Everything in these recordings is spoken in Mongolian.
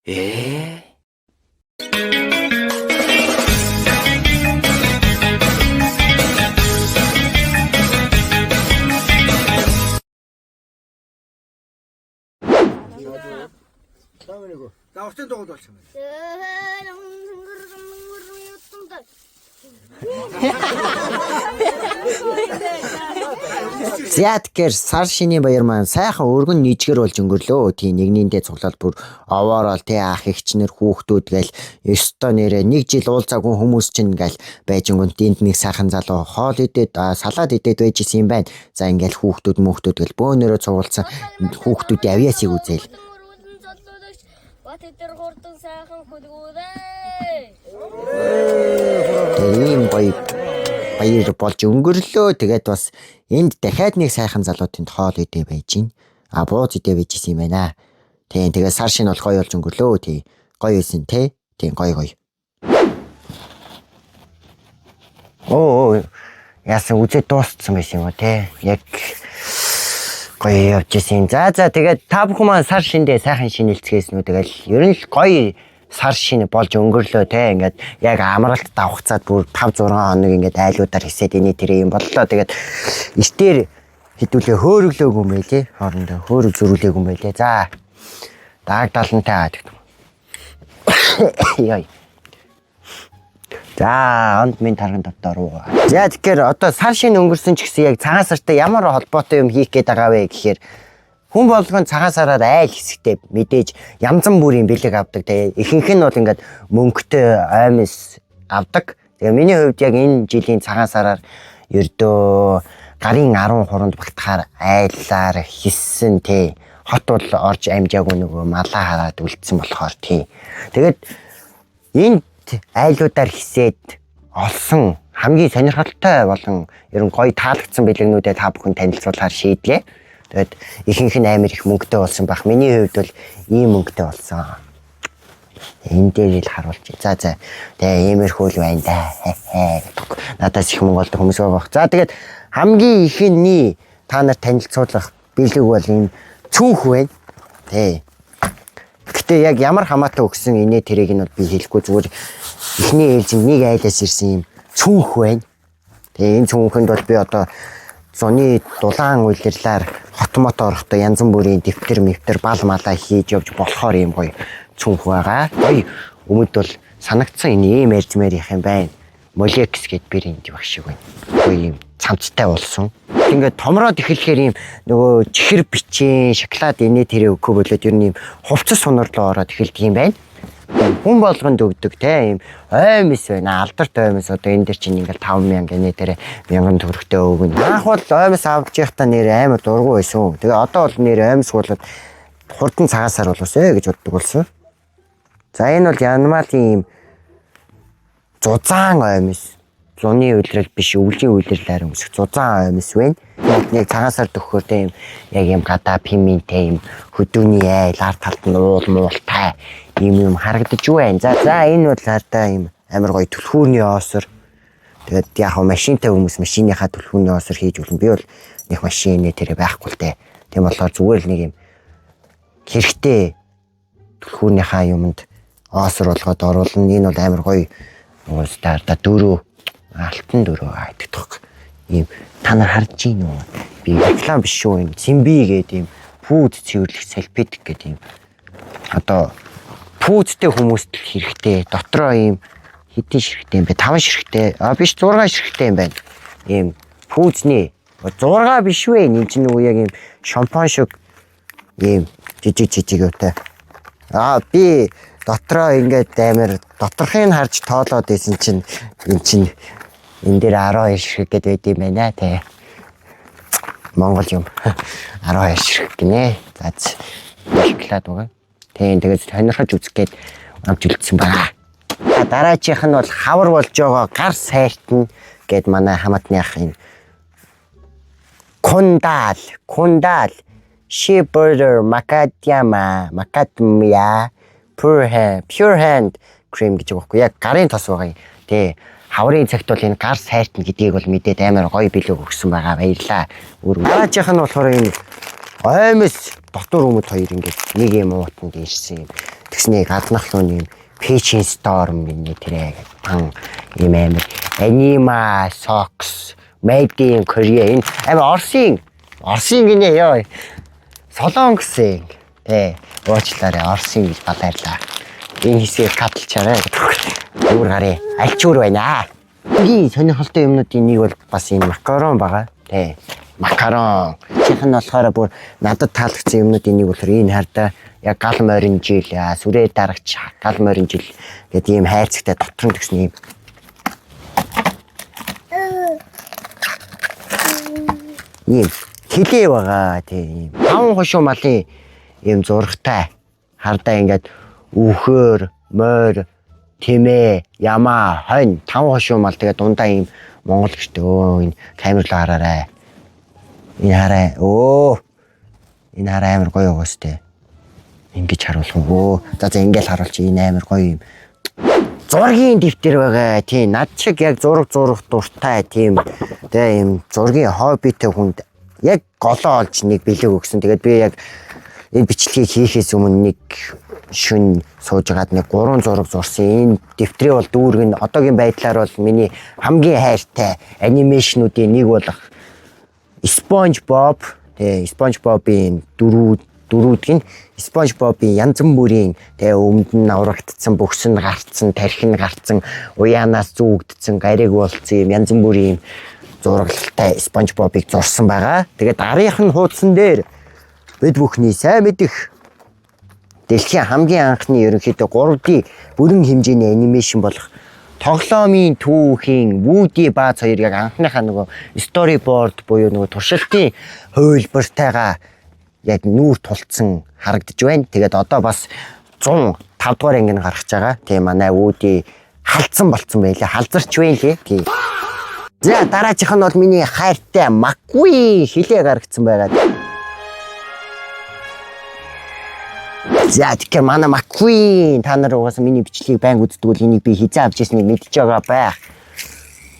Ээ. 나 어떤 동안 왔잖아. За тэгэхээр сар шинийн баяр маань сайхан өргөн нийжгэр болж өнгөрлөө. Тий нэгнийндээ цуглаад бүр овоорол тий ах эгчнэр хүүхдүүд гээл ёстой нэрэ нэг жил уулзаагүй хүмүүс чинь гээл байж өнгөнд энд нэг сайхан залуу хоол идээд салаад идээд байж исэн юм байна. За ингээл хүүхдүүд гээл бөөнөрөө цугуулсан хүүхдүүдийн авьяасыг үзээл. Тэр хурдан сайхан хөлгүүдээ. Тийм баяр болж өнгөрлөө. Тэгээд бас энд дахиад нэг сайхан залуутын хоол идэ байж гин. Бууз идэ байж исэн юм байна. Тийм тэгээд сар шинэ бол гоё болж өнгөрлөө. Тий гоё исэн тий. Тийм гоё. Оо яасан үзээ дууссан байсан юм уу тий. Яг гоё явж исэн. За тэгээд та бүхэн маань сар шиндээ сайхан шинэлцгээсэн үү. Тэгэл ер нь л гоё сар шинэ болж өнгөрлөө те. Ингээд яг амралт давхцаад бүр 5-6 хоног ингээд айлуудаар хисээд энэ тэр юм боллоо. Тэгээд эртээр хідүүлээ хөөрөглөөгүй юм байлээ. Хоорондоо хөөрөг зөрүүлээгүй юм байлээ. За даг далантай гэдэг. Яй. За онд минь тарган давтаруу. За тэгэхээр одоо сар шинэ өнгөрсөн ч гэсэн яг цагаан сартай ямар холбоотой юм хийх гээд байгаа вэ гэхээр хүн болгон цагаан сараар айл хэсэгтээ мэдээж янзан бүрийн бэлэг авдаг те. Ихэнх нь бол ингээд мөнгөтэй аймс авдаг. Тэгээ миний хувьд яг энэ жилийн цагаан сараар ердөө гарын 10 хуранд багтахаар айлаар хийсэн те. Хот бол орж амжаагүй нөгөө малаа хараад үлдсэн болохоор тий. Тэгээд энэ айлуудаар хисээд олсон хамгийн сонирхолтой болон ер нь гоё таалагдсан бэлэгнүүдэд та бүхэн танилцуулахаар шийдлээ. Тэгээд ихэнх нь амар их мөнгөтэй болсон бах. Миний хувьд бол ийм мөнгөтэй болсон. Энэ дээр л харуулж. За. Тэгээ иймэрхүү л байна да. Надаас их Монголд хүмүүс байх. За тэгээд хамгийн ихний та нарт танилцуулах бэлэг бол энэ цүнх байна. Тий. Гэтэ яг ямар хамаатай өгсөн инээ тэрийг нь би хэлэхгүй зүгээр эхний ээлжинд нэг айлаас ирсэн юм цүнх байна. Тэгээ энэ цүнхэнд бол би одоо зуны дулаан улирлаар хот мот орохдоо янз бүрийн дэвтэр бал малаа хийж явж болохоор юм гоё цүнх байгаа. Гоё өмд бол санагдсан энэ ийм ярьжмээр их юм байна. Молекс гэд бэр энд баг шиг байна. Гоё юм цамцтай болсон. Ингээд томроод эхлэхээр ийм нөгөө чихэр бичэн шоколад инээ тэрэ өгөө болоод ер нь ийм хувцас сунарлоо ороод эхэлдэг юм байна. Хүн болгонд өгдөг те ийм оймс байна. Алдарт оймс одоо энэ дэр чинь ингээл 5,000 инээ тэрэ 1000 төгрөгтэй өгнө. Анх бол оймс авч явахдаа нэр амар дургу байсан. Тэгээ одоо бол нэр оймс болоод хурдан цагаан сар болоосэй гэж боддог болсон. За энэ бол янмаалын ийм зузаан оймс. Зуны үйлрэл биш өвлийн үйлрэлээр өмсөх зузаан оймс байна. Нэг цагаан сар төгөхөр те ийм яг ийм гадаа пимэнтэй ийм хөдөөний айл ард талд нь уул муултай ийм харагдаж байна. За энэ бол хардаа ийм амар гоё түлхүүрний оосор. Тэгээд яг машинтай хүмүүс машиныхаа түлхүүрний оосор хийж үлэн. Би бол нэг машин тэрэ байхгүй л те. Тийм болохоор зүгээр л нэг ийм хэрэгтэй түлхүүрнийхаа юмд оосор болгоод оруулна. Энэ бол амар гоё уустаарда дөрөв алтан дөрөв айтдаг. Ийм та нар харж гин үү? Би реклам биш шүү юм. Цимби гэдэг ийм фуд цэвэрлэх салфетик гэдэг ийм одоо фудтэй хүмүүст хэрэгтэй. Дотроо ийм хэдэн ширхтэй юм бэ? 5 ширхтэй. Биш 6 ширхтэй юм байна. Ийм фудний 6 биш вэ? Энэ чинь нөгөө яг ийм шампань шиг ийм жижиг үүтэй. Би дотроо ингээд амар доторхыг харж тоолоод исэн чинь энэ дээр 12 ширхэг гэдэг байд юм байна те. Монгол юм 12 ширхэг гинэ. За шоколад байгаа. Тийм тэгээд сонирхож үзэх гээд амж үлдсэн байна. Дараачих нь бол хавар болж байгаа гар сайтна гэд манай хамаатны ах юм. Кундал shea butter macadamia pure hand cream гэж байгаа байхгүй яг гарын тос байгаа юм. Тий. Хаврын цагт бол энэ гар сайтна гэдгийг бол мэдээд амар гоё бэлэг өгсөн байгаа. Баярлаа. Дараачих нь болохоор энэ оймс дотор өмд хоёр ингээд нэг юм уутанд ирсэн юм. Тэгснээ гаднах юм Fashion Store миний тэрэг тан ийм амар Anima Socks Made in Korea энэ амар Орсын гинэ ёо. Солонгос тий уучлаарай Орсын гэж балаарлаа. Энэ хэсгийг катлчаарай. Өөр гарыг альчуур байна. Энгийн сонирхолтой юмнуудын нэг бол бас энэ макарон байгаа. Тий. Макарон. Чих нь болохоор бүр надад таалагдсан юмнуудын нэг болохоор энэ хардаа яг гал морин жил сүрээ дарагч гал морин жил гэдэг ийм хайрцагтай дотор нь тгсэн юм. Ийм хилээ байгаа тийм. Таван хошуу малын ийм зурагтай хардаа ингээд үхөр, морь, тэмээ, ямаа, хонь, таван хошуу мал тэгээ дундаа ийм монгол гэжтэй. Энэ камер руу хараарай. Энэ хараа. Энэ хараа амар гоё уустэй. Ингэж харуулах уу. За ингээл харуулчих. Энэ амар гоё юм. Зургийн дэвтэр байгаа. Тийм над шиг яг зураг дуртай тийм. Тэгээ ийм зургийн хоббитэй хүнд яг голоо олж нэг бэлэг өгсөн. Тэгээд би яг энэ бичлэгийг хийхээс өмнө нэг шүн сууж гаад нэг 3 зураг зурсан. Энэ дэвтрээ бол дүүрэг нь одоогийн байдлаар бол миний хамгийн хайртай анимашнуудын нэг болох SpongeBob, SpongeBob-ийн дөрүүдг нь SpongeBob-ийн янз бүрийн өмнөд нь урагдсан, бөхс нь гарцсан, тархи нь гарцсан, уяанаас зүүгдсэн, гариг болцсон юм янз бүрийн зурагтай SpongeBob-ыг зурсан байгаа. Тэгээд дараах нь хуудсан дээр бид бүхний сайн мэдих дэлхийн хамгийн анхны ерөнхийдөө 3D бүрэн хэмжээний анимашн болох тоглоомын түүхийн Woody Buzz хоёр яг анхныхаа нөгөө storyboard буюу нөгөө туршилтын хувилбартайгаа яг нүүр тулцсан харагдаж байна. Тэгээд одоо бас 105 дугаар анги гарч байгаа. Тийм манай Woody халдсан болцсон байлээ. Халзарч байна лээ. Тийм. За дараачих нь бол миний хайртай McQueen хилээ гаргацсан байгаа. За тэгэхээр манай McQueen та нар угаасаа миний бичлэгийг байнга үздэг бол энийг би хизээ авч ирснийг мэдж байгаа байх.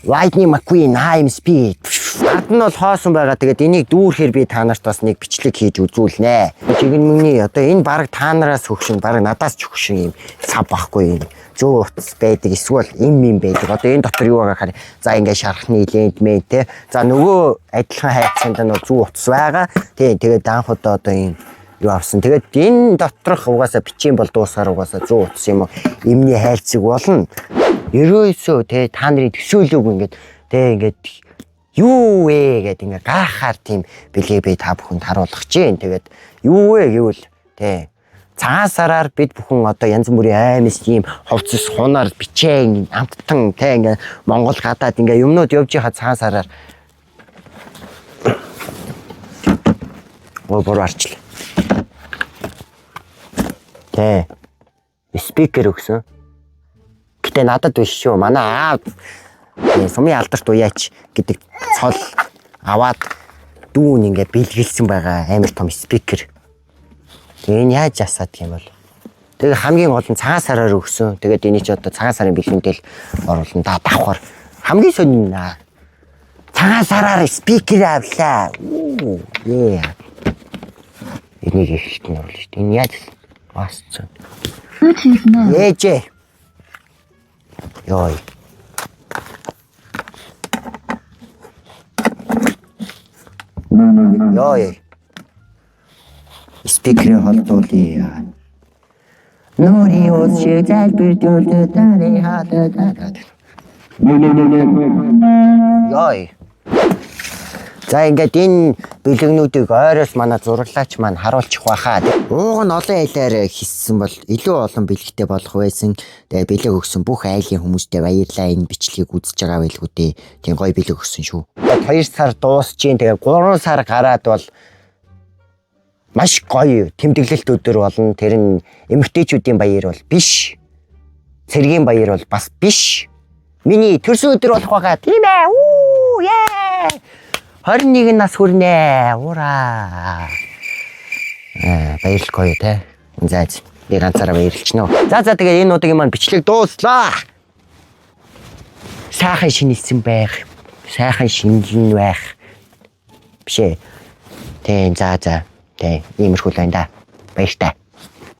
Lightning McQueen Time Speed. Ард нь бол хоосон байгаа. Тэгээд энийг дүүрхээр би та нарт бас нэг бичлэг хийж үзүүлнэ. Чигэн мөнгөний одоо энэ баг та нараас хөгшин, баг надаас ч хөгшин юм цав байхгүй юм. Зөө утас байдаг эсвэл юм байдаг. Одоо энэ дотор юу байгаа гэхээр за ингээд шархны лент мэн те. За нөгөө адилхан хайцсанд нь зүү утас байгаа. Тэгээд анх удаа одоо энэ юу авсан. Тэгээд энэ доторх угаасаа бичийн бол дуусгаар угаасаа 100 утас юм уу эмний хайрцаг болно. Ерөөсөө те та нарын төсөөлөөг ингээд юу вэ гэдэг ингээд гайхаар тийм бэлээ би та бүхэнд харуулах чинь. Тэгээд юу вэ гэвэл те цагаан сараар бид бүхэн одоо янз бүрийн аймс тийм хувцас хунаар бичээн амттан те ингээд Монгол гадаад ингээд юмнууд явж байгаа цагаан сараар буруу арчлаа. Тэ. Спикер өгсөн. Гэтэ надад биш шүү. Манай аав сумын алдарт уяач гэдэг цол аваад дүүн ингээ бэлгэлсэн байгаа амар том спикер. Энэ яаж асаад юм бол. Тэгээ хамгийн гол нь цагаан сараар өгсөн. Тэгээд энийг ч одоо цагаан сарын бэлгэндэл оруулна да давхар. Хамгийн сонин цагаан сараар спикер авлаа. Энийг ихэлт нь оруулж шүү. Энэ яаж басцсан. Ээжээ. Йой. Йой. Спикер холдуулъя. Нори усшиг залбирдуулдаг таны хатад. Йой. За ингээд энэ бэлэгнүүдийг ойроос манай зураглаач маань харуулчих байхаа. Ууг нь олон айлаар хийсэн бол илүү олон бэлэгтэй болох байсан. Тэгээ бэлэг өгсөн бүх айлын хүмүүстээ баярлалаа энэ бичлэгийг үзэж байгаа байлгүй дээ. Тийм гоё бэлэг өгсөн шүү. 2 сар дуусчихин тэгээ 3 сар гараад бол маш гоё тэмдэглэлт өдөр болно. Тэр нь эмэгтэйчүүдийн баяр бол биш. Цэргийн баяр бол бас биш. Миний төрсөн өдөр болох байгаа. Тийм ээ. Үу яа. 21 нас хүрнэ. Ура. Баярлалаа те. За би ганцаараа баярлчихнө. За тэгээ энэ удаагийн маань бичлэг дууслаа. Сайхан шинэлсэн байх. Сайхан шинэлэн байх. Бишээ. Тэ за. Тэ иймэрхүү л байна да. Баяртай.